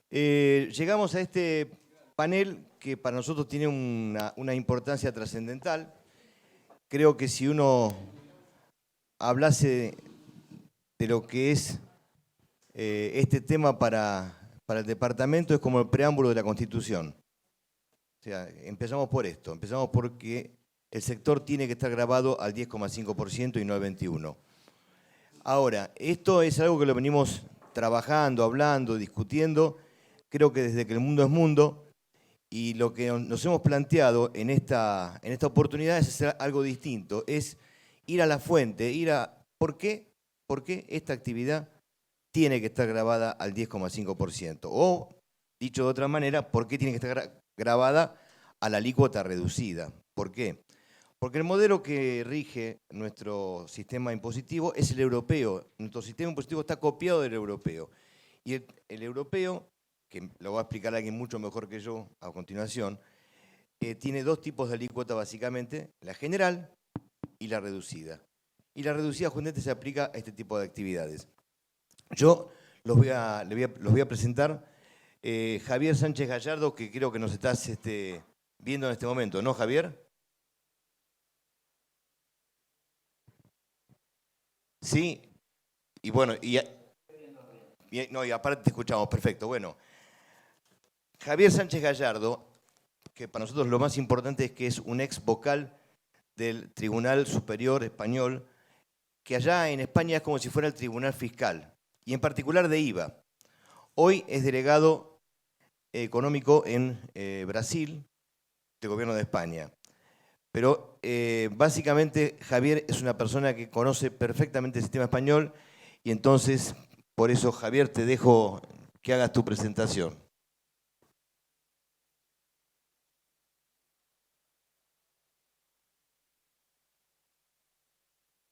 Llegamos a este panel que para nosotros tiene una importancia trascendental. Creo que si uno hablase de lo que es este tema para el departamento, es como el preámbulo de la Constitución. O sea, empezamos por esto, empezamos porque el sector tiene que estar grabado al 10,5% y no al 21%. Ahora, esto es algo que lo venimos trabajando, hablando, discutiendo, creo que desde que el mundo es mundo, y lo que nos hemos planteado en esta oportunidad es hacer algo distinto, es ir a la fuente, ir a ¿por qué esta actividad tiene que estar grabada al 10,5%? O, dicho de otra manera, ¿por qué tiene que estar grabada a la alícuota reducida? ¿Por qué? Porque el modelo que rige nuestro sistema impositivo es el europeo. Nuestro sistema impositivo está copiado del europeo. Y el europeo, que lo va a explicar alguien mucho mejor que yo a continuación, tiene dos tipos de alícuota básicamente, la general y la reducida. Y la reducida justamente se aplica a este tipo de actividades. Yo los voy a presentar. Javier Sánchez Gallardo, que creo que nos estás viendo en este momento, ¿no, Javier? Sí, y bueno, y aparte te escuchamos, perfecto. Bueno, Javier Sánchez Gallardo, que para nosotros lo más importante es que es un ex vocal del Tribunal Superior Español, que allá en España es como si fuera el Tribunal Fiscal, y en particular de IVA. Hoy es delegado económico en Brasil, del gobierno de España. Pero básicamente Javier es una persona que conoce perfectamente el sistema español y entonces, por eso Javier, te dejo que hagas tu presentación.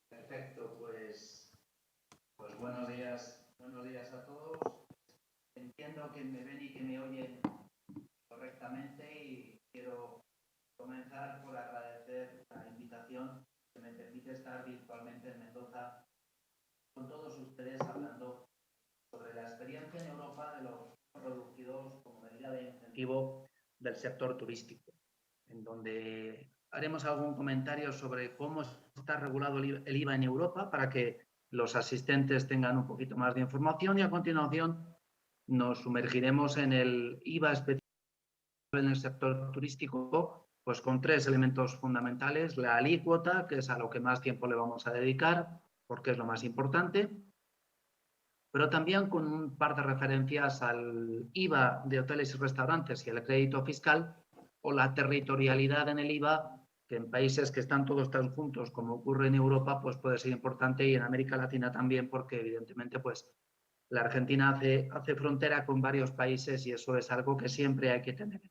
Perfecto, pues buenos días a todos. Entiendo que me ven y que me oyen correctamente y quiero comenzar por agradecer la invitación que me permite estar virtualmente en Mendoza con todos ustedes hablando sobre la experiencia en Europa de los producidos como medida de incentivo del sector turístico, en donde haremos algún comentario sobre cómo está regulado el IVA en Europa para que los asistentes tengan un poquito más de información y a continuación nos sumergiremos en el IVA específico en el sector turístico, pues con tres elementos fundamentales: la alícuota, que es a lo que más tiempo le vamos a dedicar porque es lo más importante, pero también con un par de referencias al IVA de hoteles y restaurantes y el crédito fiscal, o la territorialidad en el IVA, que en países que están todos tan juntos como ocurre en Europa, pues puede ser importante, y en América Latina también, porque evidentemente pues la Argentina hace frontera con varios países y eso es algo que siempre hay que tener.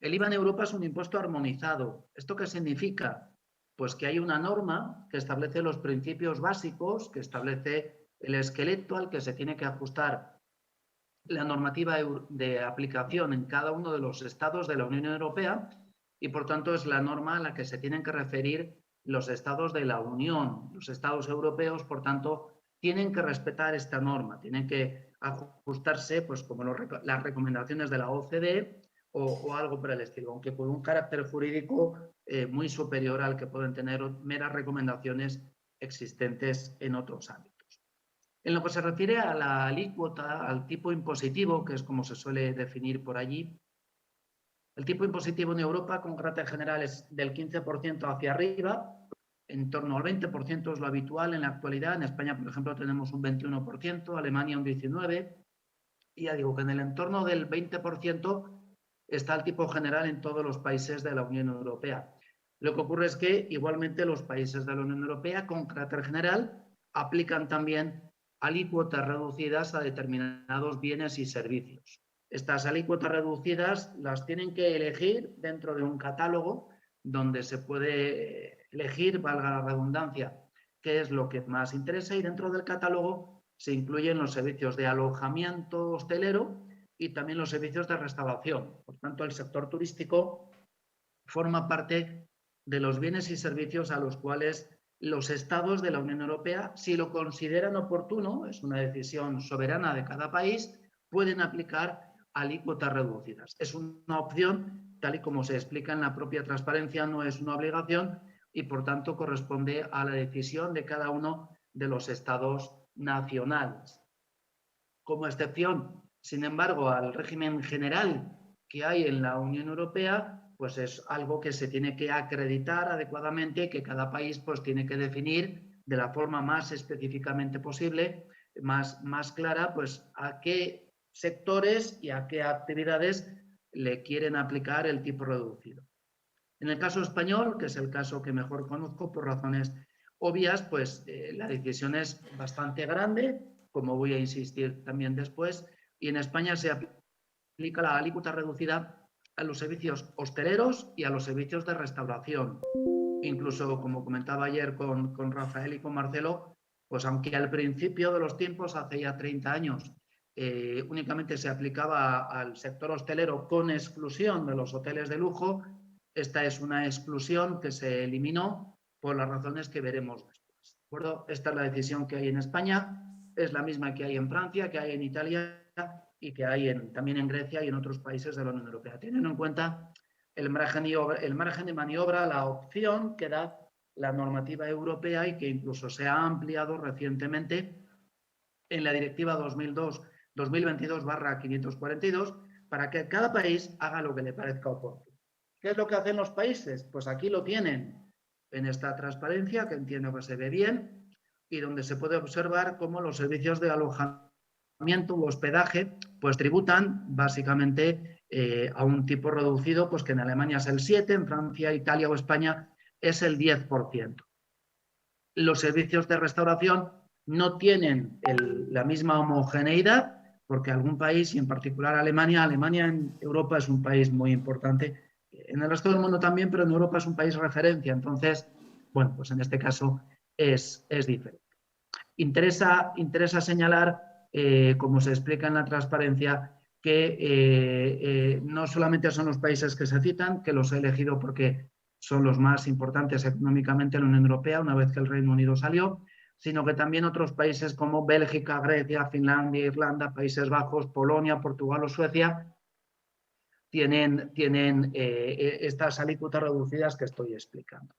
El IVA en Europa es un impuesto armonizado. ¿Esto qué significa? Pues que hay una norma que establece los principios básicos, que establece el esqueleto al que se tiene que ajustar la normativa de aplicación en cada uno de los estados de la Unión Europea, y por tanto es la norma a la que se tienen que referir los estados de la Unión. Los estados europeos, por tanto, tienen que respetar esta norma, tienen que ajustarse, pues como las recomendaciones de la OCDE o algo por el estilo, aunque con un carácter jurídico muy superior al que pueden tener meras recomendaciones existentes en otros ámbitos. En lo que se refiere a la alícuota, al tipo impositivo, que es como se suele definir por allí, el tipo impositivo en Europa con carácter general es del 15% hacia arriba, en torno al 20% es lo habitual en la actualidad. En España, por ejemplo, tenemos un 21%, Alemania un 19%, y ya digo que en el entorno del 20% está el tipo general en todos los países de la Unión Europea. Lo que ocurre es que igualmente los países de la Unión Europea con carácter general aplican también alícuotas reducidas a determinados bienes y servicios. Estas alícuotas reducidas las tienen que elegir dentro de un catálogo donde se puede elegir, valga la redundancia, qué es lo que más interesa, y dentro del catálogo se incluyen los servicios de alojamiento hostelero y también los servicios de restauración. Por tanto, el sector turístico forma parte de los bienes y servicios a los cuales los estados de la Unión Europea, si lo consideran oportuno, es una decisión soberana de cada país, pueden aplicar alícuotas reducidas. Es una opción, tal y como se explica en la propia transparencia, no es una obligación y, por tanto, corresponde a la decisión de cada uno de los estados nacionales. Como excepción, sin embargo, al régimen general que hay en la Unión Europea, pues es algo que se tiene que acreditar adecuadamente, que cada país pues tiene que definir de la forma más específicamente posible, más clara, pues a qué sectores y a qué actividades le quieren aplicar el tipo reducido. En el caso español, que es el caso que mejor conozco por razones obvias, pues la decisión es bastante grande, como voy a insistir también después, y en España se aplica la alícuota reducida a los servicios hosteleros y a los servicios de restauración. Incluso, como comentaba ayer con Rafael y con Marcelo, pues aunque al principio de los tiempos, hace ya 30 años, únicamente se aplicaba al sector hostelero con exclusión de los hoteles de lujo, esta es una exclusión que se eliminó por las razones que veremos después. ¿De acuerdo? Esta es la decisión que hay en España, es la misma que hay en Francia, que hay en Italia y que hay también en Grecia y en otros países de la Unión Europea. Teniendo en cuenta el margen de maniobra, la opción que da la normativa europea y que incluso se ha ampliado recientemente en la Directiva 2022/542 para que cada país haga lo que le parezca oportuno. ¿Qué es lo que hacen los países? Pues aquí lo tienen en esta transparencia, que entiendo que se ve bien, y donde se puede observar cómo los servicios de alojamiento u hospedaje pues tributan básicamente a un tipo reducido, pues que en Alemania es el 7%, en Francia, Italia o España es el 10%. Los servicios de restauración no tienen la misma homogeneidad, porque algún país, y en particular Alemania en Europa es un país muy importante, en el resto del mundo también, pero en Europa es un país referencia. Entonces, bueno, pues en este caso es diferente. Interesa señalar, como se explica en la transparencia, que no solamente son los países que se citan, que los he elegido porque son los más importantes económicamente en la Unión Europea, una vez que el Reino Unido salió, sino que también otros países como Bélgica, Grecia, Finlandia, Irlanda, Países Bajos, Polonia, Portugal o Suecia tienen estas alícuotas reducidas que estoy explicando.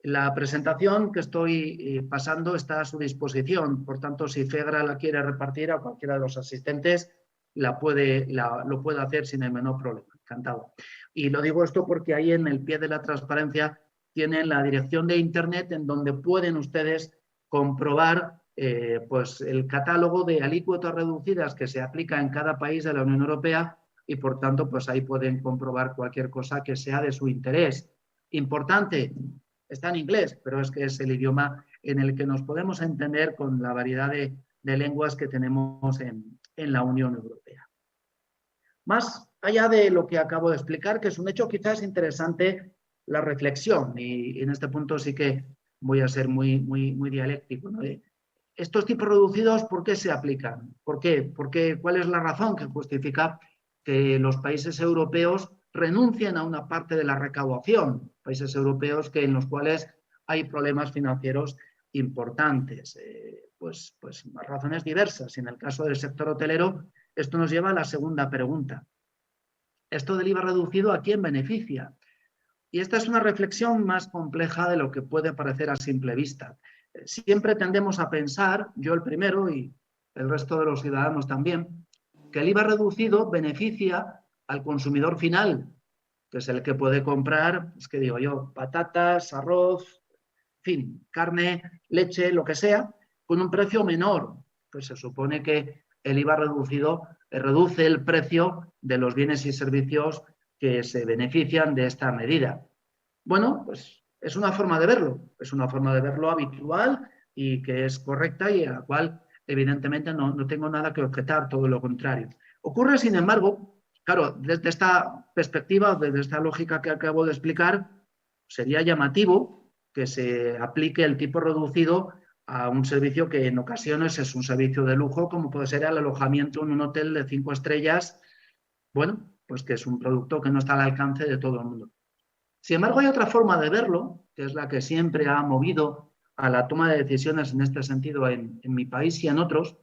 La presentación que estoy pasando está a su disposición, por tanto, si FEGRA la quiere repartir a cualquiera de los asistentes, lo puede hacer sin el menor problema. Encantado. Y lo digo esto porque ahí en el pie de la transparencia tienen la dirección de internet en donde pueden ustedes comprobar pues el catálogo de alícuotas reducidas que se aplica en cada país de la Unión Europea y por tanto pues ahí pueden comprobar cualquier cosa que sea de su interés. Importante, está en inglés, pero es que es el idioma en el que nos podemos entender con la variedad de lenguas que tenemos en la Unión Europea. Más allá de lo que acabo de explicar, que es un hecho quizás interesante la reflexión, y en este punto sí que voy a ser muy dialéctico, ¿no? Estos tipos reducidos, ¿por qué se aplican? ¿Por qué? ¿Cuál es la razón que justifica que los países europeos renuncien a una parte de la recaudación? Países europeos en los cuales hay problemas financieros importantes. Pues razones diversas. En el caso del sector hotelero, esto nos lleva a la segunda pregunta. ¿Esto del IVA reducido a quién beneficia? Y esta es una reflexión más compleja de lo que puede parecer a simple vista. Siempre tendemos a pensar, yo el primero y el resto de los ciudadanos también, que el IVA reducido beneficia al consumidor final, que es el que puede comprar, es que digo yo, patatas, arroz, en fin, carne, leche, lo que sea, con un precio menor. Pues se supone que el IVA reducido reduce el precio de los bienes y servicios que se benefician de esta medida. Bueno, pues es una forma de verlo habitual y que es correcta y a la cual evidentemente no tengo nada que objetar, todo lo contrario. Ocurre, sin embargo, claro, desde esta perspectiva, desde esta lógica que acabo de explicar, sería llamativo que se aplique el tipo reducido a un servicio que en ocasiones es un servicio de lujo, como puede ser el alojamiento en un hotel de 5 estrellas, bueno, pues que es un producto que no está al alcance de todo el mundo. Sin embargo, hay otra forma de verlo, que es la que siempre ha movido a la toma de decisiones en este sentido en mi país y en otros,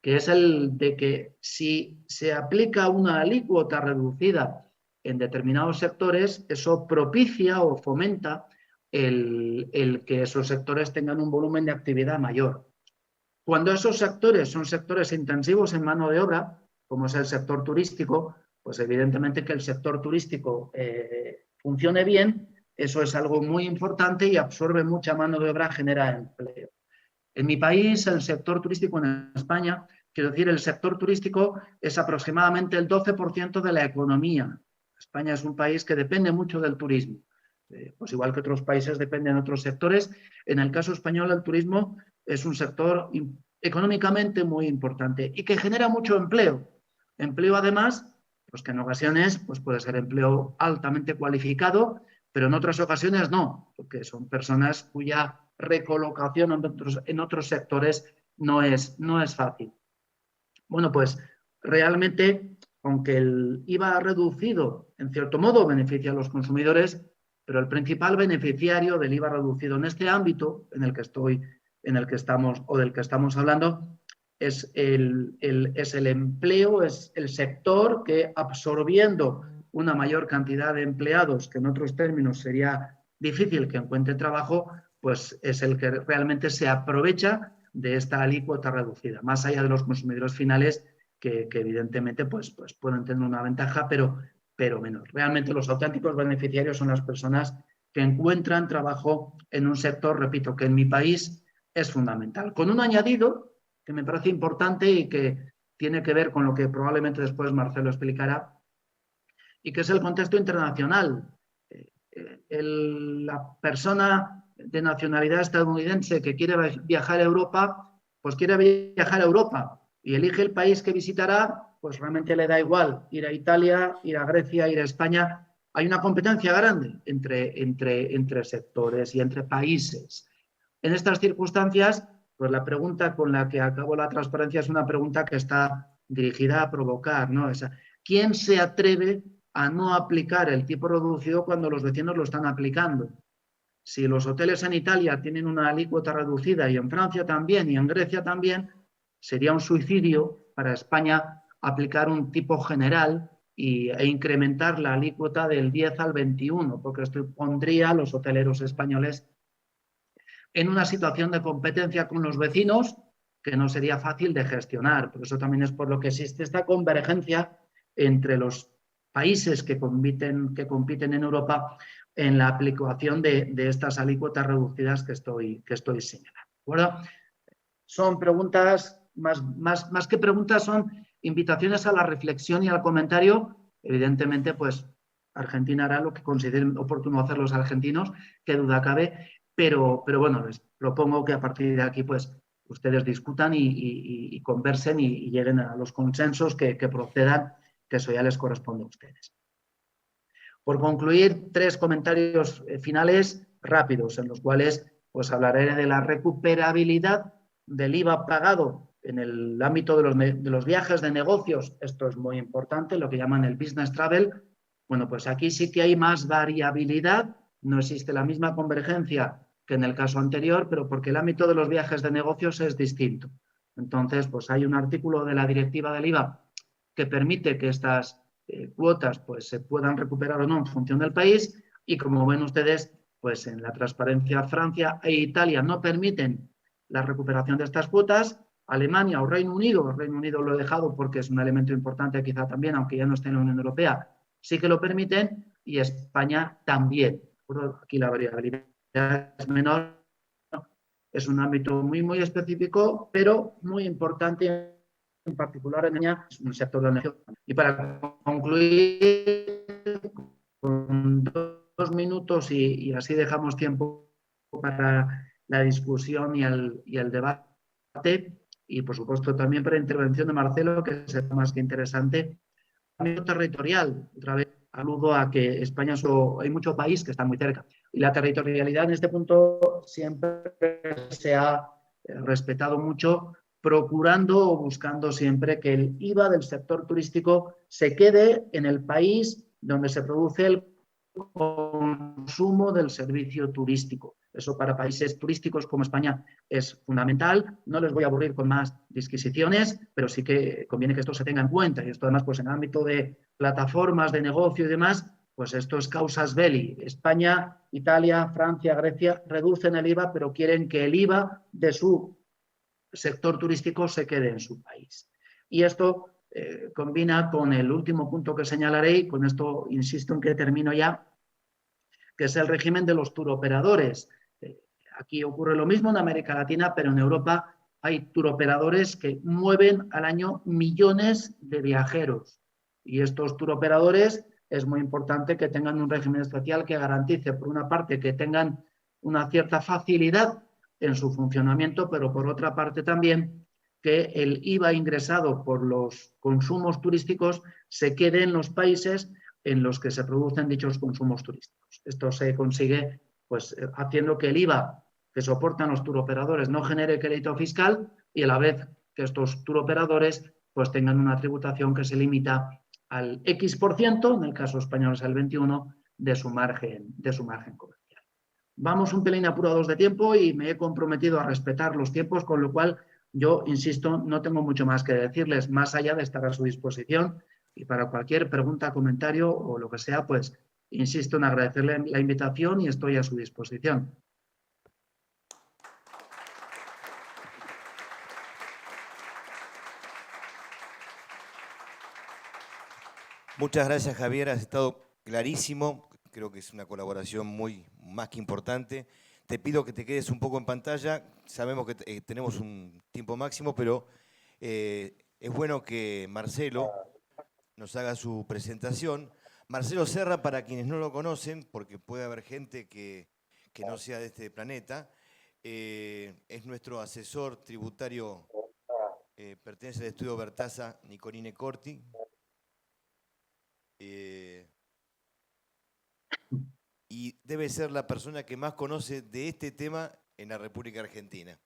que es el de que si se aplica una alícuota reducida en determinados sectores, eso propicia o fomenta el que esos sectores tengan un volumen de actividad mayor. Cuando esos sectores son sectores intensivos en mano de obra, como es el sector turístico, pues evidentemente que el sector turístico funcione bien, eso es algo muy importante y absorbe mucha mano de obra, genera empleo. En mi país, el sector turístico en España, quiero decir, el sector turístico es aproximadamente el 12% de la economía. España es un país que depende mucho del turismo. Pues igual que otros países dependen de otros sectores, en el caso español el turismo es un sector económicamente muy importante y que genera mucho empleo. Empleo además, pues que en ocasiones pues puede ser empleo altamente cualificado, pero en otras ocasiones no, porque son personas cuya recolocación en otros sectores no es fácil. Bueno, pues realmente, aunque el IVA reducido en cierto modo beneficia a los consumidores, pero el principal beneficiario del IVA reducido en este ámbito en el que estamos o del que estamos hablando es el empleo, es el sector que, absorbiendo una mayor cantidad de empleados, que en otros términos sería difícil que encuentre trabajo, pues es el que realmente se aprovecha de esta alícuota reducida, más allá de los consumidores finales que evidentemente pues pueden tener una ventaja, pero menos. Realmente los auténticos beneficiarios son las personas que encuentran trabajo en un sector, repito, que en mi país es fundamental. Con un añadido que me parece importante y que tiene que ver con lo que probablemente después Marcelo explicará, y que es el contexto internacional. La persona de nacionalidad estadounidense que quiere viajar a Europa, pues quiere viajar a Europa y elige el país que visitará, pues realmente le da igual ir a Italia, ir a Grecia, ir a España. Hay una competencia grande entre sectores y entre países. En estas circunstancias, pues la pregunta con la que acabo la transparencia es una pregunta que está dirigida a provocar, ¿no? ¿Quién se atreve a no aplicar el tipo reducido cuando los vecinos lo están aplicando? Si los hoteles en Italia tienen una alícuota reducida y en Francia también y en Grecia también, sería un suicidio para España aplicar un tipo general e incrementar la alícuota del 10 al 21, porque esto pondría a los hoteleros españoles en una situación de competencia con los vecinos que no sería fácil de gestionar. Por eso también es por lo que existe esta convergencia entre los países que compiten en Europa en la aplicación de estas alícuotas reducidas que estoy señalando. ¿De Son preguntas, más que preguntas, son invitaciones a la reflexión y al comentario. Evidentemente, pues Argentina hará lo que consideren oportuno hacer los argentinos, qué duda cabe, pero bueno, les propongo que a partir de aquí pues ustedes discutan y conversen y lleguen a los consensos que procedan, que eso ya les corresponde a ustedes. Por concluir, 3 comentarios finales rápidos, en los cuales pues hablaré de la recuperabilidad del IVA pagado en el ámbito de los viajes de negocios. Esto es muy importante, lo que llaman el business travel. Bueno, pues aquí sí que hay más variabilidad, no existe la misma convergencia que en el caso anterior, pero porque el ámbito de los viajes de negocios es distinto. Entonces, pues hay un artículo de la directiva del IVA que permite que estas cuotas pues se puedan recuperar o no en función del país, y como ven ustedes, pues en la transparencia Francia e Italia no permiten la recuperación de estas cuotas. Alemania o Reino Unido lo he dejado porque es un elemento importante quizá también, aunque ya no esté en la Unión Europea, sí que lo permiten, y España también. Aquí la variabilidad es menor, es un ámbito muy específico, pero muy importante, en particular en el sector de la energía. Y para concluir, con 2 minutos y así dejamos tiempo para la discusión y el debate, y por supuesto también para la intervención de Marcelo, que será más que interesante. Ámbito territorial, otra vez aludo a que España hay mucho país que está muy cerca, y la territorialidad en este punto siempre se ha respetado mucho, procurando o buscando siempre que el IVA del sector turístico se quede en el país donde se produce el consumo del servicio turístico. Eso para países turísticos como España es fundamental. No les voy a aburrir con más disquisiciones, pero sí que conviene que esto se tenga en cuenta. Y esto además, pues en el ámbito de plataformas de negocio y demás, pues esto es causas belli. España, Italia, Francia, Grecia reducen el IVA, pero quieren que el IVA de su sector turístico se quede en su país. Y esto combina con el último punto que señalaré, y con esto insisto en que termino ya, que es el régimen de los turoperadores. Aquí ocurre lo mismo en América Latina, pero en Europa hay turoperadores que mueven al año millones de viajeros. Y estos turoperadores es muy importante que tengan un régimen especial que garantice, por una parte, que tengan una cierta facilidad en su funcionamiento, pero por otra parte también que el IVA ingresado por los consumos turísticos se quede en los países en los que se producen dichos consumos turísticos. Esto se consigue pues, haciendo que el IVA que soportan los turoperadores no genere crédito fiscal y a la vez que estos turoperadores pues, tengan una tributación que se limita al X%, en el caso español es el 21%, de su margen comercial. Vamos un pelín apurados de tiempo y me he comprometido a respetar los tiempos, con lo cual yo, insisto, no tengo mucho más que decirles, más allá de estar a su disposición. Y para cualquier pregunta, comentario o lo que sea, pues insisto en agradecerle la invitación y estoy a su disposición. Muchas gracias, Javier. Has estado clarísimo. Creo que es una colaboración más que importante. Te pido que te quedes un poco en pantalla. Sabemos que tenemos un tiempo máximo, pero es bueno que Marcelo nos haga su presentación. Marcelo Serra, para quienes no lo conocen, porque puede haber gente que no sea de este planeta, es nuestro asesor tributario, pertenece al estudio Bertazza Nicolini Corti. Y debe ser la persona que más conoce de este tema en la República Argentina.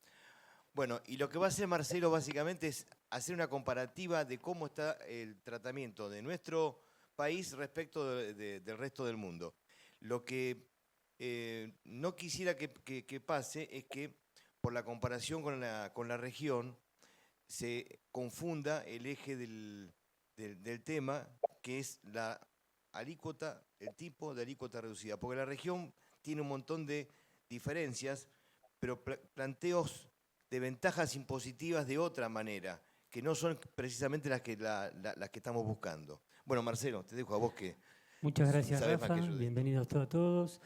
Bueno, y lo que va a hacer Marcelo básicamente es hacer una comparativa de cómo está el tratamiento de nuestro país respecto del resto del mundo. Lo que no quisiera que pase es que por la comparación con la región se confunda el eje del tema, que es la alícuota, el tipo de alícuota reducida, porque la región tiene un montón de diferencias, pero planteos de ventajas impositivas de otra manera, que no son precisamente las que estamos buscando. Bueno, Marcelo, te dejo a vos que Muchas gracias, sabes Rafa. más que yo. Bienvenidos a todos.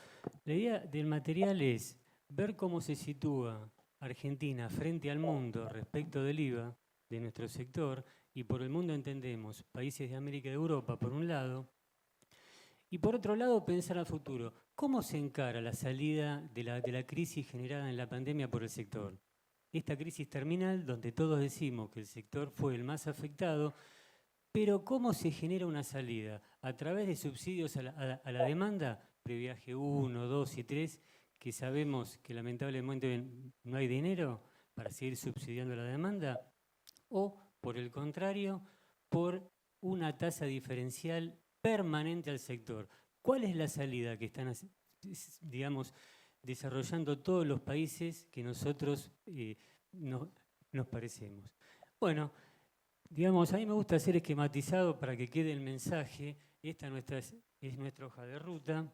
La idea del material es ver cómo se sitúa Argentina frente al mundo respecto del IVA de nuestro sector, y por el mundo entendemos países de América y de Europa, por un lado, y por otro lado pensar al futuro. ¿Cómo se encara la salida de la crisis generada en la pandemia por el sector? Esta crisis terminal, donde todos decimos que el sector fue el más afectado, pero ¿cómo se genera una salida? ¿A través de subsidios a la demanda? Previaje 1, 2 y 3, que sabemos que lamentablemente no hay dinero para seguir subsidiando la demanda. ¿O, por el contrario, por una tasa diferencial permanente al sector? ¿Cuál es la salida que están, digamos, desarrollando todos los países que nosotros nos parecemos? Bueno, digamos, a mí me gusta hacer esquematizado para que quede el mensaje. Esta es nuestra hoja de ruta.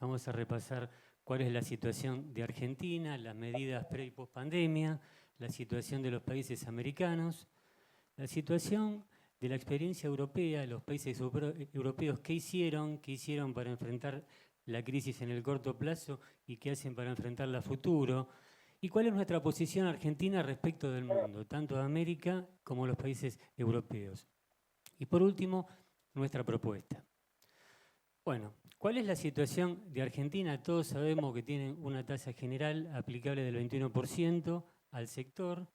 Vamos a repasar cuál es la situación de Argentina, las medidas pre y post pandemia, la situación de los países americanos, la situación de la experiencia europea, los países europeos, qué hicieron para enfrentar la crisis en el corto plazo y qué hacen para enfrentarla a futuro. ¿Y cuál es nuestra posición argentina respecto del mundo, tanto de América como los países europeos? Y por último, nuestra propuesta. Bueno, ¿cuál es la situación de Argentina? Todos sabemos que tienen una tasa general aplicable del 21% al sector.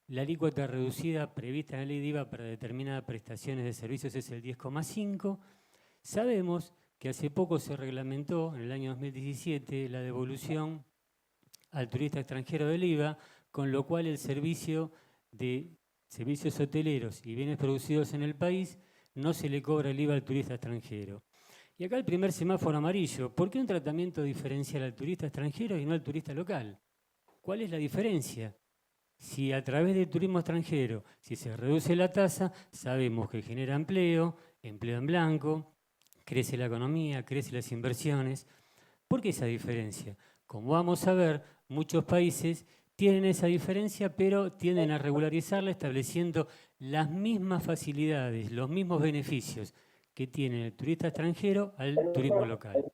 La alícuota reducida prevista en la ley de IVA para determinadas prestaciones de servicios es el 10,5%. Sabemos que hace poco se reglamentó, en el año 2017, la devolución al turista extranjero del IVA, con lo cual el servicio de servicios hoteleros y bienes producidos en el país no se le cobra el IVA al turista extranjero. Y acá el primer semáforo amarillo. ¿Por qué un tratamiento diferencial al turista extranjero y no al turista local? ¿Cuál es la diferencia? Si a través del turismo extranjero, si se reduce la tasa, sabemos que genera empleo, empleo en blanco, crece la economía, crecen las inversiones. ¿Por qué esa diferencia? Como vamos a ver, muchos países tienen esa diferencia, pero tienden a regularizarla estableciendo las mismas facilidades, los mismos beneficios que tiene el turista extranjero al turismo local.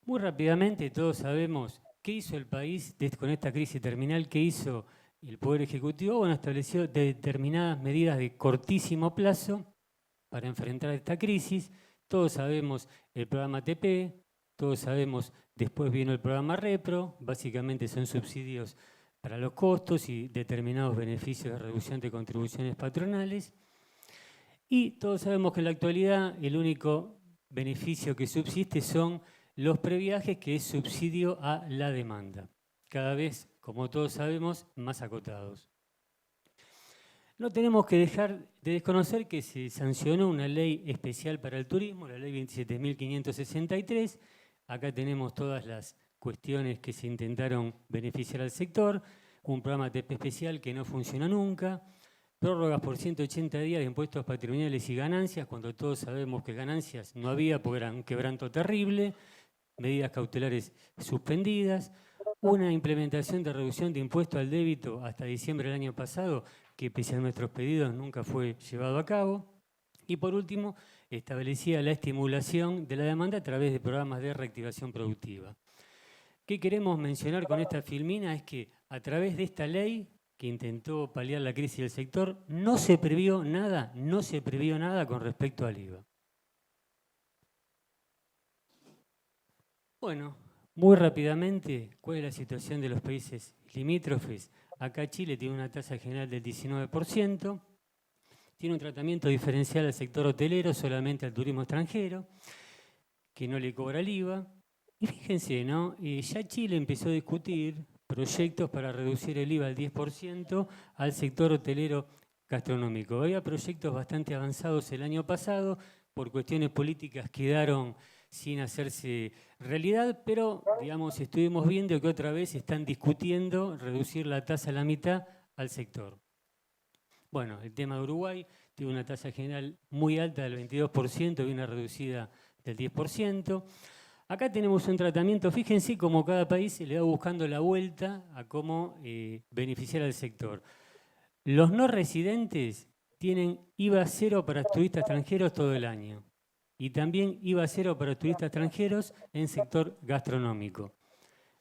Muy rápidamente todos sabemos qué hizo el país con esta crisis terminal, qué hizo el Poder Ejecutivo. Bueno, estableció determinadas medidas de cortísimo plazo para enfrentar esta crisis. Todos sabemos el programa ATP, todos sabemos, después vino el programa Repro, básicamente son subsidios para los costos y determinados beneficios de reducción de contribuciones patronales. Y todos sabemos que en la actualidad el único beneficio que subsiste son los previajes, que es subsidio a la demanda. Cada vez, como todos sabemos, más acotados. No tenemos que dejar de desconocer que se sancionó una ley especial para el turismo, la ley 27.563. Acá tenemos todas las cuestiones que se intentaron beneficiar al sector, un programa ATP especial que no funciona nunca, prórrogas por 180 días de impuestos patrimoniales y ganancias, cuando todos sabemos que ganancias no había porque era un quebranto terrible, medidas cautelares suspendidas, una implementación de reducción de impuestos al débito hasta diciembre del año pasado, que pese a nuestros pedidos nunca fue llevado a cabo. Y por último, establecía la estimulación de la demanda a través de programas de reactivación productiva. ¿Qué queremos mencionar con esta filmina? Es que a través de esta ley que intentó paliar la crisis del sector, no se previó nada con respecto al IVA. Bueno, muy rápidamente, ¿cuál es la situación de los países limítrofes? Acá Chile tiene una tasa general del 19%, tiene un tratamiento diferencial al sector hotelero, solamente al turismo extranjero, que no le cobra el IVA. Y fíjense, ¿no? Ya Chile empezó a discutir proyectos para reducir el IVA al 10% al sector hotelero gastronómico. Había proyectos bastante avanzados el año pasado, por cuestiones políticas quedaron sin hacerse realidad, pero digamos, estuvimos viendo que otra vez están discutiendo reducir la tasa a la mitad al sector. Bueno, el tema de Uruguay tiene una tasa general muy alta del 22% y una reducida del 10%. Acá tenemos un tratamiento, fíjense cómo cada país le va buscando la vuelta a cómo beneficiar al sector. Los no residentes tienen IVA cero para turistas extranjeros todo el año y también IVA cero para turistas extranjeros en sector gastronómico.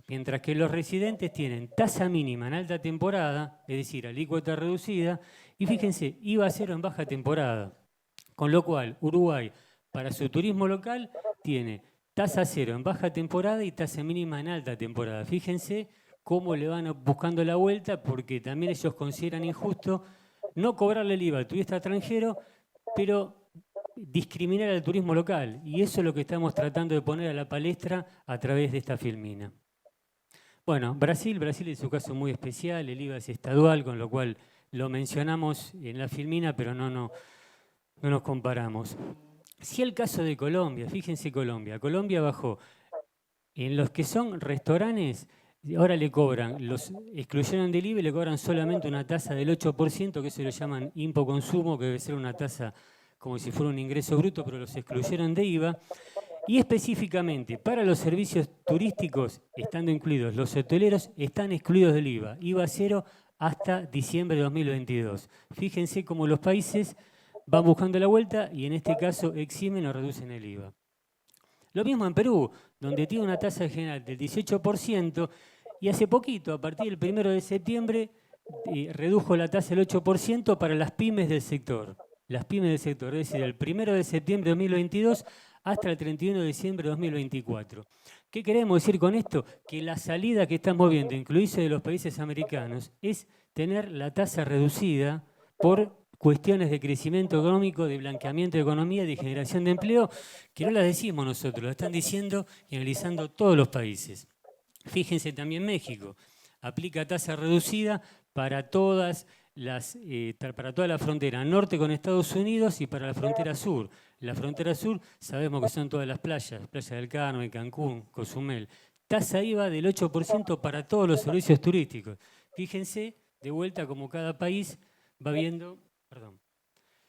Mientras que los residentes tienen tasa mínima en alta temporada, es decir, alícuota reducida, y fíjense, IVA cero en baja temporada. Con lo cual, Uruguay, para su turismo local, tiene tasa cero en baja temporada y tasa mínima en alta temporada. Fíjense cómo le van buscando la vuelta, porque también ellos consideran injusto no cobrarle el IVA al turista extranjero, pero discriminar al turismo local. Y eso es lo que estamos tratando de poner a la palestra a través de esta filmina. Bueno, Brasil es un caso muy especial, el IVA es estadual, con lo cual lo mencionamos en la filmina, pero no nos comparamos. Si el caso de Colombia, fíjense Colombia bajó. En los que son restaurantes, ahora le cobran, los excluyeron del IVA y le cobran solamente una tasa del 8%, que se lo llaman impoconsumo, que debe ser una tasa como si fuera un ingreso bruto, pero los excluyeron de IVA. Y específicamente para los servicios turísticos, estando incluidos los hoteleros, están excluidos del IVA. IVA cero hasta diciembre de 2022. Fíjense cómo los países van buscando la vuelta y en este caso eximen o reducen el IVA. Lo mismo en Perú, donde tiene una tasa general del 18% y hace poquito, a partir del 1 de septiembre, redujo la tasa del 8% para las pymes del sector. Las pymes del sector, es decir, del 1 de septiembre de 2022 hasta el 31 de diciembre de 2024. ¿Qué queremos decir con esto? Que la salida que estamos viendo, incluirse de los países americanos, es tener la tasa reducida por cuestiones de crecimiento económico, de blanqueamiento de economía, de generación de empleo, que no las decimos nosotros, lo están diciendo y analizando todos los países. Fíjense también México, aplica tasa reducida para todas para toda la frontera norte con Estados Unidos y para la frontera sur. La frontera sur sabemos que son todas las playas, Playa del Carmen, Cancún, Cozumel. Tasa IVA del 8% para todos los servicios turísticos. Fíjense, de vuelta, como cada país va viendo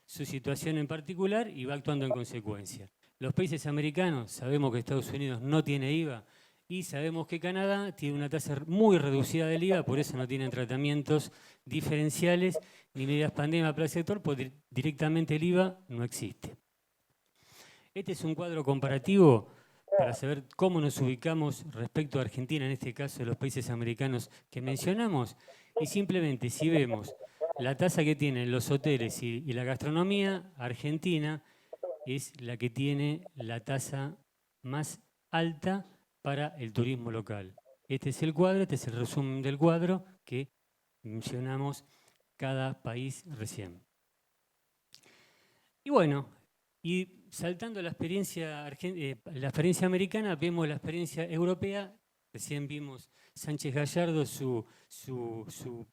su situación en particular y va actuando en consecuencia. Los países americanos, sabemos que Estados Unidos no tiene IVA y sabemos que Canadá tiene una tasa muy reducida del IVA, por eso no tienen tratamientos diferenciales ni medidas pandemia para el sector, porque directamente el IVA no existe. Este es un cuadro comparativo para saber cómo nos ubicamos respecto a Argentina, en este caso de los países americanos que mencionamos, y simplemente si vemos la tasa que tienen los hoteles y la gastronomía, Argentina es la que tiene la tasa más alta para el turismo local. Este es el cuadro, este es el resumen del cuadro que mencionamos cada país recién. Y bueno, y saltando la experiencia americana, vemos la experiencia europea. Recién vimos Sánchez Gallardo, su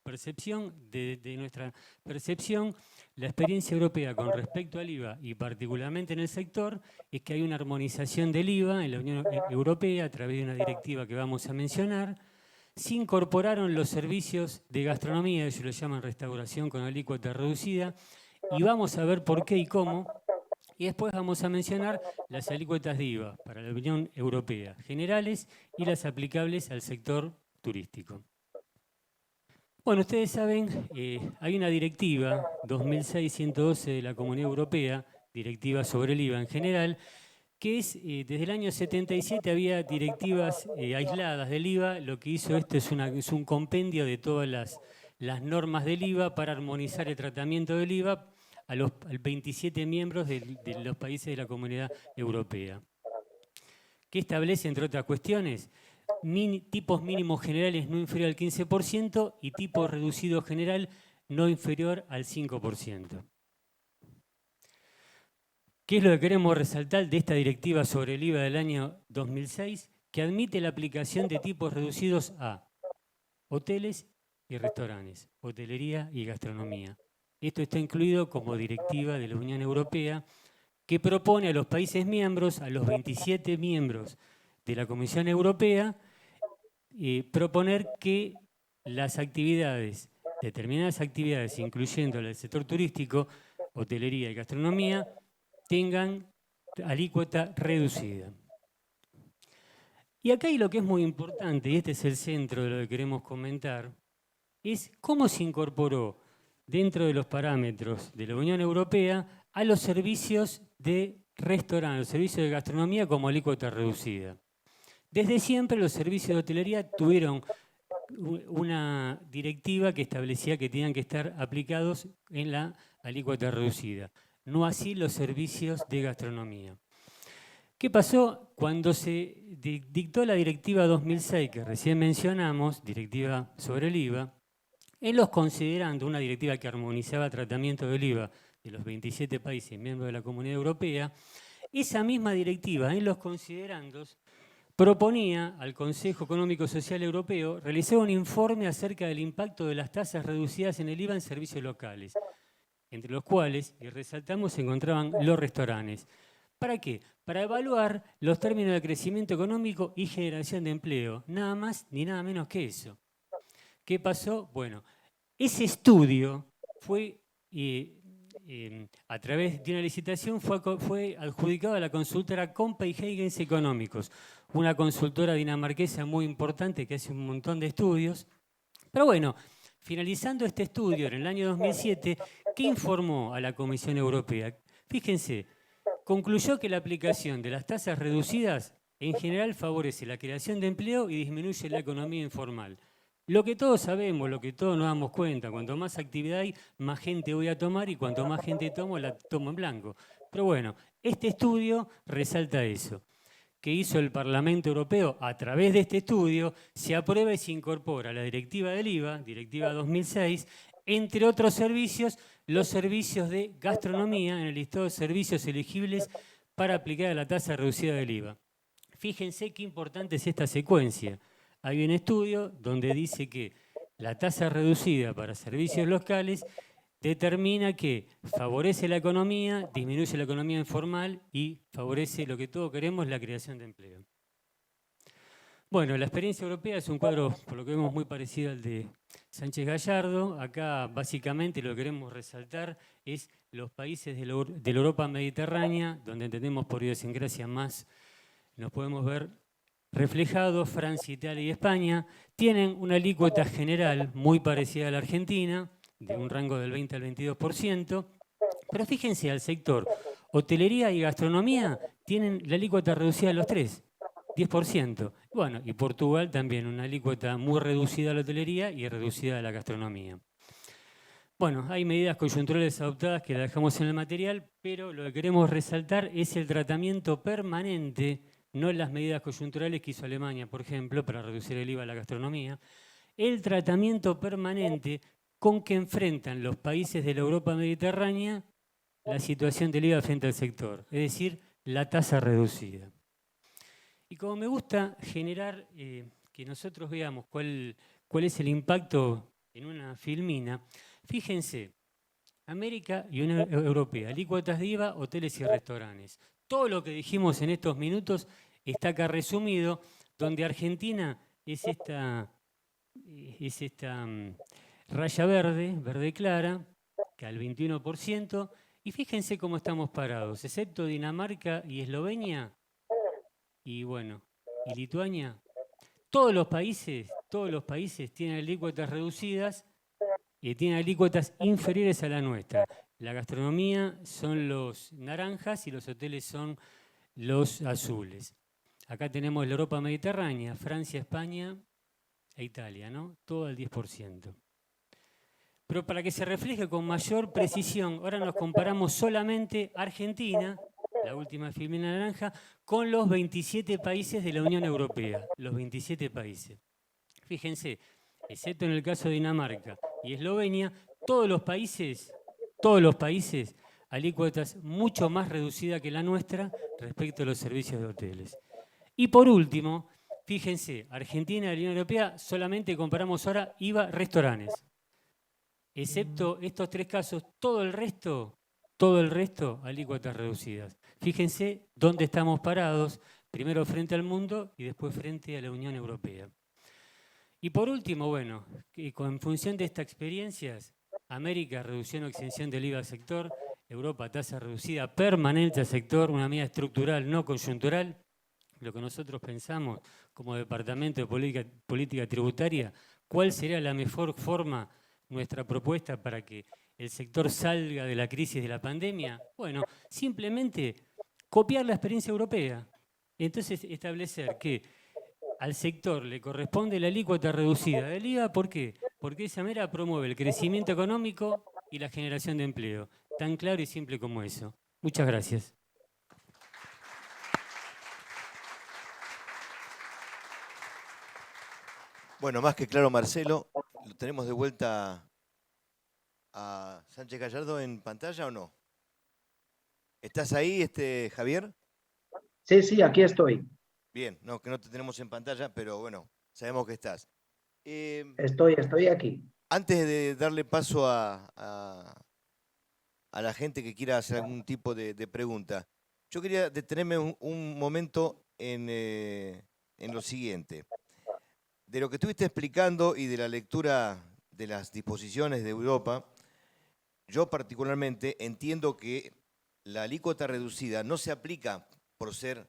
percepción, de nuestra percepción. La experiencia europea con respecto al IVA, y particularmente en el sector, es que hay una armonización del IVA en la Unión Europea a través de una directiva que vamos a mencionar. Se incorporaron los servicios de gastronomía, ellos lo llaman restauración con alícuota reducida, y vamos a ver por qué y cómo. Y después vamos a mencionar las alícuotas de IVA para la Unión Europea, generales y las aplicables al sector turístico. Bueno, ustedes saben, hay una directiva 2006-112 de la Comunidad Europea, directiva sobre el IVA en general, que es, desde el año 77 había directivas aisladas del IVA. Lo que hizo esto es un compendio de todas las normas del IVA para armonizar el tratamiento del IVA a los 27 miembros de los países de la Comunidad Europea. ¿Qué establece, entre otras cuestiones? Tipos mínimos generales no inferior al 15% y tipo reducido general no inferior al 5%. ¿Qué es lo que queremos resaltar de esta directiva sobre el IVA del año 2006? Que admite la aplicación de tipos reducidos a hoteles y restaurantes, hotelería y gastronomía. Esto está incluido como directiva de la Unión Europea, que propone a los países miembros, a los 27 miembros de la Comisión Europea, proponer que las actividades, determinadas actividades, incluyendo el sector turístico, hotelería y gastronomía, tengan alícuota reducida. Y acá hay lo que es muy importante, y este es el centro de lo que queremos comentar, es cómo se incorporó dentro de los parámetros de la Unión Europea a los servicios de restaurante, los servicios de gastronomía como alícuota reducida. Desde siempre los servicios de hotelería tuvieron una directiva que establecía que tenían que estar aplicados en la alícuota reducida, no así los servicios de gastronomía. ¿Qué pasó? Cuando se dictó la directiva 2006, que recién mencionamos, directiva sobre el IVA, en los considerando una directiva que armonizaba tratamiento del IVA de los 27 países miembros de la Comunidad Europea, esa misma directiva, en los considerandos, proponía al Consejo Económico y Social Europeo realizar un informe acerca del impacto de las tasas reducidas en el IVA en servicios locales, entre los cuales, y resaltamos, se encontraban los restaurantes. ¿Para qué? Para evaluar los términos de crecimiento económico y generación de empleo, nada más ni nada menos que eso. ¿Qué pasó? Bueno, ese estudio fue, a través de una licitación, fue adjudicado a la consultora Copenhagen Económicos, una consultora dinamarquesa muy importante que hace un montón de estudios. Pero bueno, finalizando este estudio en el año 2007, ¿qué informó a la Comisión Europea? Fíjense, concluyó que la aplicación de las tasas reducidas en general favorece la creación de empleo y disminuye la economía informal. Lo que todos sabemos, lo que todos nos damos cuenta, cuanto más actividad hay, más gente voy a tomar y cuanto más gente tomo, la tomo en blanco. Pero bueno, este estudio resalta eso. ¿Qué hizo el Parlamento Europeo? A través de este estudio se aprueba y se incorpora la directiva del IVA, directiva 2006, entre otros servicios, los servicios de gastronomía en el listado de servicios elegibles para aplicar a la tasa reducida del IVA. Fíjense qué importante es esta secuencia. Hay un estudio donde dice que La tasa reducida para servicios locales determina que favorece la economía, disminuye la economía informal y favorece lo que todos queremos, la creación de empleo. Bueno, la experiencia europea es un cuadro, por lo que vemos, muy parecido al de Sánchez Gallardo. Acá, básicamente, lo que queremos resaltar es los países de la Europa mediterránea, donde entendemos por idiosincrasia más, nos podemos ver reflejados. Francia, Italia y España tienen una alícuota general muy parecida a la Argentina, de un rango del 20 al 22%, pero fíjense, al sector hotelería y gastronomía tienen la alícuota reducida a los tres. 10%. Bueno, y Portugal también, una alícuota muy reducida a la hotelería y reducida a la gastronomía. Bueno, hay medidas coyunturales adoptadas que las dejamos en el material, pero lo que queremos resaltar es el tratamiento permanente, no las medidas coyunturales que hizo Alemania, por ejemplo, para reducir el IVA a la gastronomía, el tratamiento permanente con que enfrentan los países de la Europa mediterránea la situación del IVA frente al sector, es decir, la tasa reducida. Y como me gusta generar que nosotros veamos cuál es el impacto en una filmina, fíjense, América y Unión Europea, alícuotas de IVA, hoteles y restaurantes. Todo lo que dijimos en estos minutos está acá resumido, donde Argentina es esta raya verde, verde clara, que al 21%, y fíjense cómo estamos parados, excepto Dinamarca y Eslovenia, y bueno, y Lituania, todos los países tienen alícuotas reducidas y tienen alícuotas inferiores a la nuestra. La gastronomía son los naranjas y los hoteles son los azules. Acá tenemos la Europa mediterránea, Francia, España e Italia, ¿no? Todo al 10%. Pero para que se refleje con mayor precisión, ahora nos comparamos solamente Argentina, la última filmina naranja, con los 27 países de la Unión Europea, los 27 países. Fíjense, excepto en el caso de Dinamarca y Eslovenia, todos los países, alícuotas mucho más reducidas que la nuestra respecto a los servicios de hoteles. Y por último, fíjense, Argentina y la Unión Europea solamente comparamos ahora IVA restaurantes. Excepto estos tres casos, todo el resto, alícuotas reducidas. Fíjense dónde estamos parados, primero frente al mundo y después frente a la Unión Europea. Y por último, bueno, en función de estas experiencias, América, reducción o exención del IVA al sector, Europa, tasa reducida permanente al sector, una medida estructural, no coyuntural. Lo que nosotros pensamos como Departamento de Política Tributaria, ¿cuál sería la mejor forma, nuestra propuesta para que el sector salga de la crisis de la pandemia? Bueno, simplemente copiar la experiencia europea. Entonces, establecer que al sector le corresponde la alícuota reducida del IVA. ¿Por qué? Porque de esa manera promueve el crecimiento económico y la generación de empleo. Tan claro y simple como eso. Muchas gracias. Bueno, más que claro, Marcelo. ¿Lo tenemos de vuelta a Sánchez Gallardo en pantalla o no? ¿Estás ahí, Javier? Sí, sí, aquí estoy. Bien, no, que no te tenemos en pantalla, pero bueno, sabemos que estás. Estoy aquí. Antes de darle paso a la gente que quiera hacer algún tipo de pregunta, yo quería detenerme un momento en lo siguiente. De lo que estuviste explicando y de la lectura de las disposiciones de Europa, yo particularmente entiendo que la alícuota reducida no se aplica por ser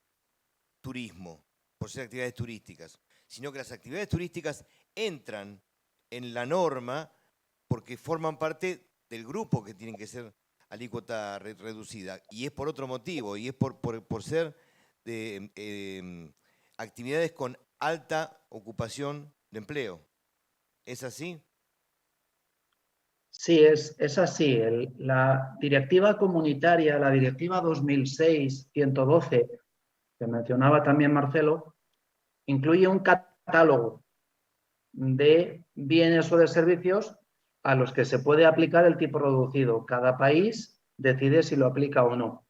turismo, por ser actividades turísticas, sino que las actividades turísticas entran en la norma porque forman parte del grupo que tienen que ser alícuota reducida, y es por otro motivo, y es por ser de actividades con alta ocupación de empleo. ¿Es así? Sí, es así. La directiva comunitaria, la directiva 2006-112, que mencionaba también Marcelo, incluye un catálogo de bienes o de servicios a los que se puede aplicar el tipo reducido. Cada país decide si lo aplica o no.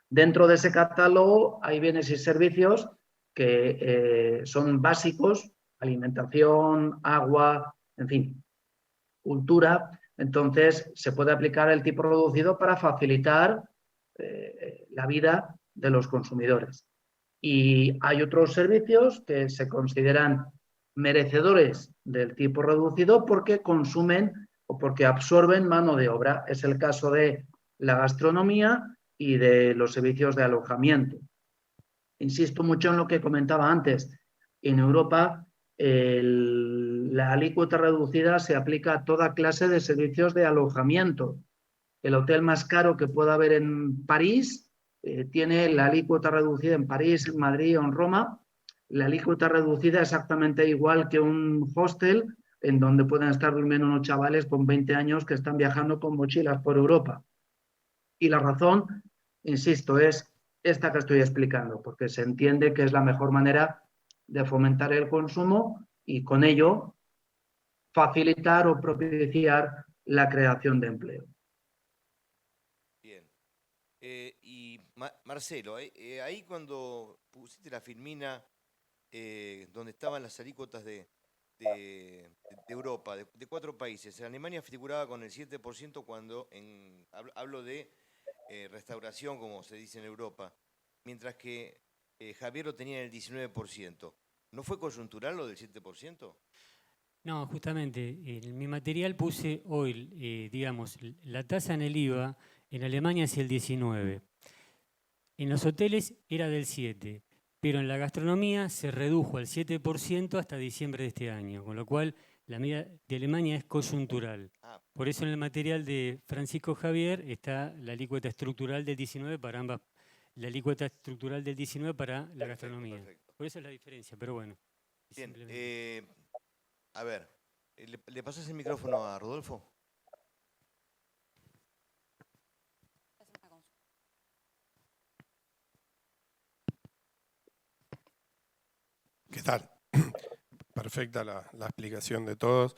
Dentro de ese catálogo hay bienes y servicios que son básicos: alimentación, agua, en fin, cultura, entonces se puede aplicar el tipo reducido para facilitar la vida de los consumidores. Y hay otros servicios que se consideran merecedores del tipo reducido porque consumen o porque absorben mano de obra. Es el caso de la gastronomía y de los servicios de alojamiento. Insisto mucho en lo que comentaba antes. En Europa, la alícuota reducida se aplica a toda clase de servicios de alojamiento. El hotel más caro que pueda haber en París tiene la alícuota reducida en París, en Madrid o en Roma. La alícuota reducida exactamente igual que un hostel en donde pueden estar durmiendo unos chavales con 20 años que están viajando con mochilas por Europa. Y la razón, insisto, es esta que estoy explicando, porque se entiende que es la mejor manera de fomentar el consumo y con ello facilitar o propiciar la creación de empleo. Bien. Y Marcelo, ahí cuando pusiste la filmina donde estaban las alícuotas de Europa, de 4 países, Alemania figuraba con el 7% cuando hablo de restauración, como se dice en Europa, mientras que Javier lo tenía en el 19%. ¿No fue coyuntural lo del 7%? No, justamente, en mi material puse hoy, digamos, la tasa en el IVA en Alemania es el 19%. En los hoteles era del 7%, pero en la gastronomía se redujo al 7% hasta diciembre de este año, con lo cual la medida de Alemania es coyuntural. Por eso en el material de Francisco Javier está la alícuota estructural del 19% para ambas, la alícuota estructural del 19% para la gastronomía. Perfecto. Por eso es la diferencia, pero bueno. Bien, a ver, ¿le pasas el micrófono a Rodolfo? ¿Qué tal? Perfecta la explicación de todos.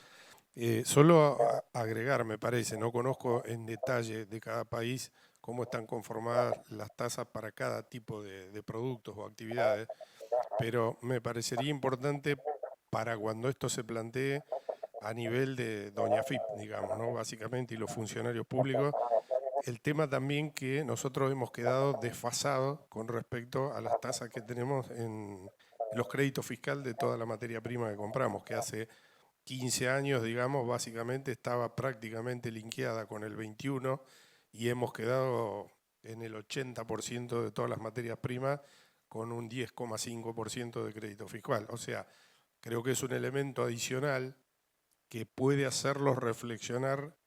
Solo agregar, me parece, no conozco en detalle de cada país cómo están conformadas las tasas para cada tipo de productos o actividades, pero me parecería importante para cuando esto se plantee a nivel de Doña FIP, digamos, ¿no? Básicamente, y los funcionarios públicos, el tema también que nosotros hemos quedado desfasados con respecto a las tasas que tenemos en los créditos fiscales de toda la materia prima que compramos, que hace 15 años, digamos, básicamente estaba prácticamente linkeada con el 21 y hemos quedado en el 80% de todas las materias primas con un 10,5% de crédito fiscal. O sea, creo que es un elemento adicional que puede hacerlos reflexionar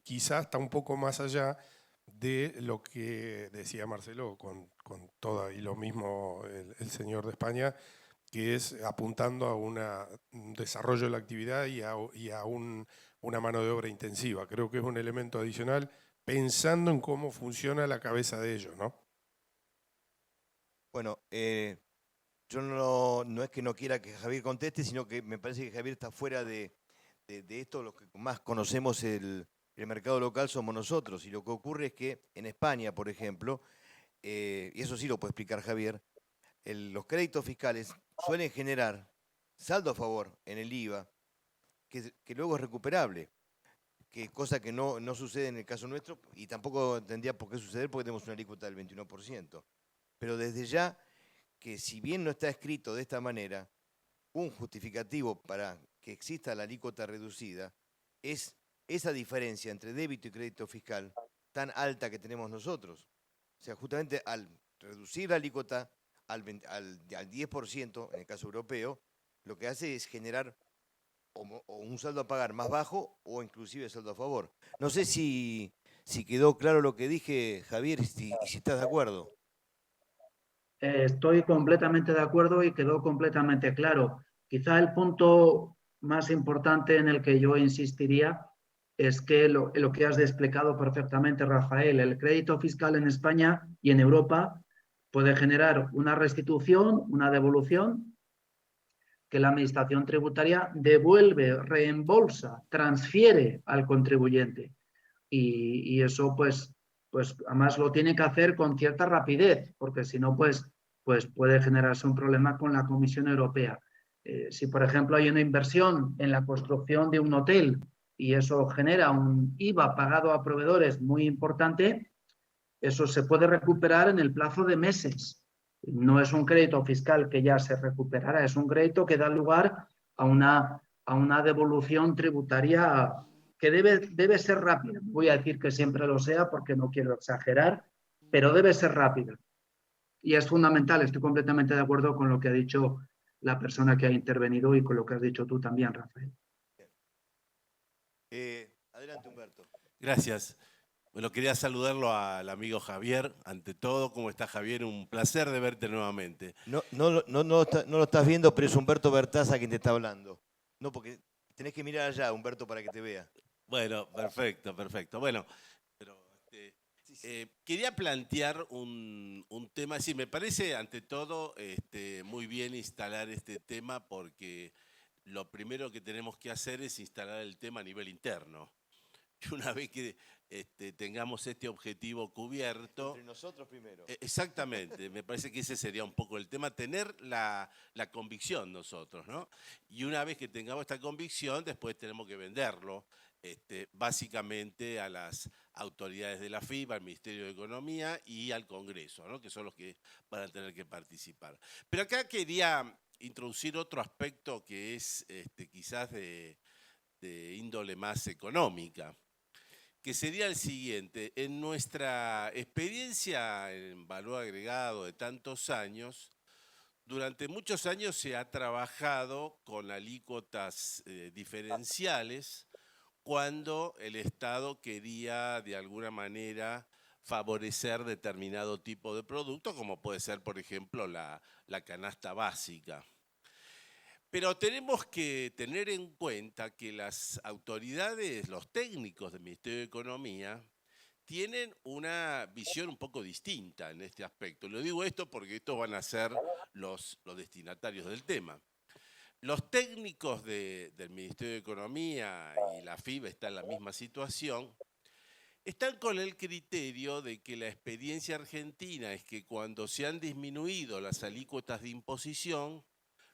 quizás hasta un poco más allá de lo que decía Marcelo con toda, y lo mismo el señor de España, que es apuntando a un desarrollo de la actividad y a una mano de obra intensiva. Creo que es un elemento adicional pensando en cómo funciona la cabeza de ellos, ¿no? Bueno, yo no es que no quiera que Javier conteste, sino que me parece que Javier está fuera de esto. Los que más conocemos el mercado local somos nosotros. Y lo que ocurre es que en España, por ejemplo, y eso sí lo puede explicar Javier, los créditos fiscales suelen generar saldo a favor en el IVA, que luego es recuperable, cosa que no sucede en el caso nuestro y tampoco tendría por qué suceder porque tenemos una alícuota del 21%. Pero desde ya, que si bien no está escrito de esta manera, un justificativo para que exista la alícuota reducida es esa diferencia entre débito y crédito fiscal tan alta que tenemos nosotros. O sea, justamente al reducir la alícuota al 10%, en el caso europeo, lo que hace es generar o un saldo a pagar más bajo o inclusive saldo a favor. No sé si quedó claro lo que dije, Javier, y si estás de acuerdo. Estoy completamente de acuerdo y quedó completamente claro. Quizá el punto más importante en el que yo insistiría es que lo que has explicado perfectamente, Rafael, el crédito fiscal en España y en Europa puede generar una restitución, una devolución, que la administración tributaria devuelve, reembolsa, transfiere al contribuyente. Y eso, pues además lo tiene que hacer con cierta rapidez, porque si no, pues puede generarse un problema con la Comisión Europea. Si, por ejemplo, hay una inversión en la construcción de un hotel y eso genera un IVA pagado a proveedores muy importante, eso se puede recuperar en el plazo de meses. No es un crédito fiscal que ya se recuperará, es un crédito que da lugar a una devolución tributaria que debe ser rápida. Voy a decir que siempre lo sea porque no quiero exagerar, pero debe ser rápida. Y es fundamental, estoy completamente de acuerdo con lo que ha dicho la persona que ha intervenido y con lo que has dicho tú también, Rafael. Adelante, Humberto. Gracias. Bueno, quería saludarlo al amigo Javier. Ante todo, ¿cómo está, Javier? Un placer de verte nuevamente. No lo estás viendo, pero es Humberto Bertaza quien te está hablando. No, porque tenés que mirar allá, Humberto, para que te vea. Bueno, perfecto, perfecto. Bueno, pero quería plantear un tema. Sí, me parece, ante todo, muy bien instalar este tema porque lo primero que tenemos que hacer es instalar el tema a nivel interno. Y una vez que tengamos este objetivo cubierto... Entre nosotros primero. Exactamente, me parece que ese sería un poco el tema, tener la convicción nosotros, ¿no? Y una vez que tengamos esta convicción, después tenemos que venderlo básicamente a las autoridades de la FIB, al Ministerio de Economía y al Congreso, ¿no? Que son los que van a tener que participar. Pero acá quería introducir otro aspecto que es quizás de índole más económica, que sería el siguiente. En nuestra experiencia en valor agregado de tantos años, durante muchos años se ha trabajado con alícuotas diferenciales cuando el Estado quería de alguna manera favorecer determinado tipo de producto, como puede ser, por ejemplo, la canasta básica. Pero tenemos que tener en cuenta que las autoridades, los técnicos del Ministerio de Economía, tienen una visión un poco distinta en este aspecto. Lo digo esto porque estos van a ser los destinatarios del tema. Los técnicos del Ministerio de Economía y la FIB están en la misma situación. Están con el criterio de que la experiencia argentina es que cuando se han disminuido las alícuotas de imposición,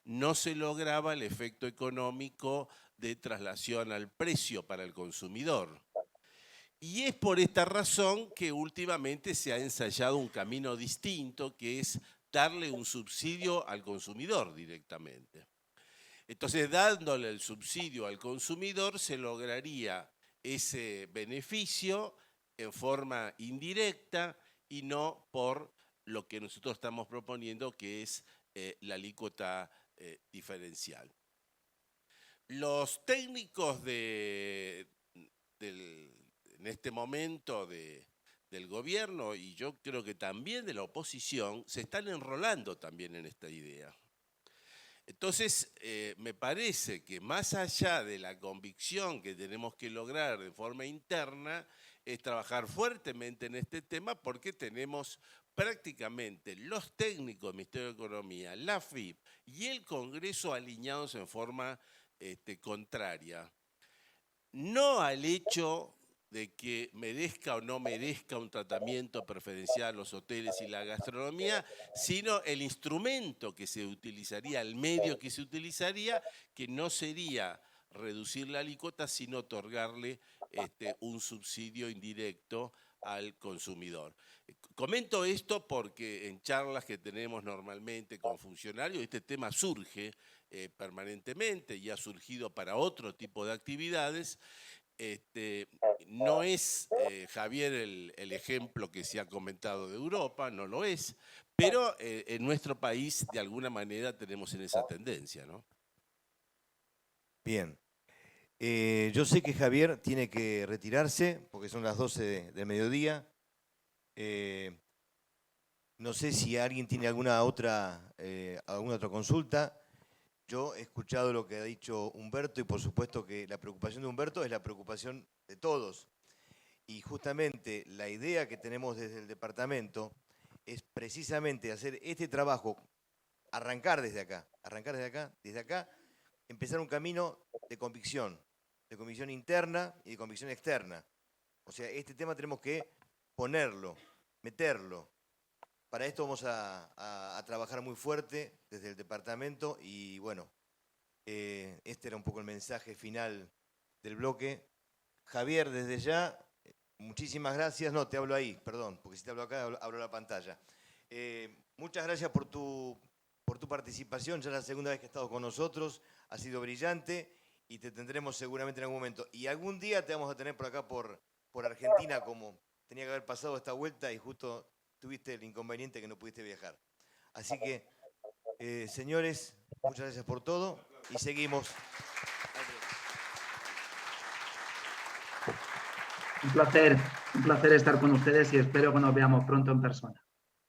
no se lograba el efecto económico de traslación al precio para el consumidor. Y es por esta razón que últimamente se ha ensayado un camino distinto, que es darle un subsidio al consumidor directamente. Entonces, dándole el subsidio al consumidor, se lograría ese beneficio en forma indirecta y no por lo que nosotros estamos proponiendo, que es la alícuota diferencial. Los técnicos en este momento del gobierno, y yo creo que también de la oposición, se están enrolando también en esta idea. Entonces, me parece que más allá de la convicción que tenemos que lograr de forma interna, es trabajar fuertemente en este tema porque tenemos prácticamente los técnicos del Ministerio de Economía, la FIB y el Congreso alineados en forma contraria. No al hecho de que merezca o no merezca un tratamiento preferencial los hoteles y la gastronomía, sino el instrumento que se utilizaría, el medio que se utilizaría, que no sería reducir la alícuota, sino otorgarle un subsidio indirecto al consumidor. Comento esto porque en charlas que tenemos normalmente con funcionarios, este tema surge permanentemente y ha surgido para otro tipo de actividades. No es, Javier, el ejemplo que se ha comentado de Europa, no lo es, pero en nuestro país de alguna manera tenemos en esa tendencia, ¿no? Bien. Yo sé que Javier tiene que retirarse porque son las 12 del mediodía. No sé si alguien tiene alguna otra consulta. Yo he escuchado lo que ha dicho Humberto y por supuesto que la preocupación de Humberto es la preocupación de todos. Y justamente la idea que tenemos desde el departamento es precisamente hacer este trabajo, arrancar desde acá, empezar un camino de convicción interna y de convicción externa. O sea, este tema tenemos que ponerlo, meterlo. Para esto vamos a trabajar muy fuerte desde el departamento y bueno, Este era un poco el mensaje final del bloque. Javier, desde ya, muchísimas gracias. No, te hablo ahí, perdón, porque si te hablo acá, hablo a la pantalla. Muchas gracias por tu participación. Ya es la segunda vez que has estado con nosotros. Ha sido brillante y te tendremos seguramente en algún momento. Y algún día te vamos a tener por acá, por Argentina, como tenía que haber pasado esta vuelta y justo tuviste el inconveniente que no pudiste viajar. Así que, señores, muchas gracias por todo y seguimos. Un placer estar con ustedes y espero que nos veamos pronto en persona.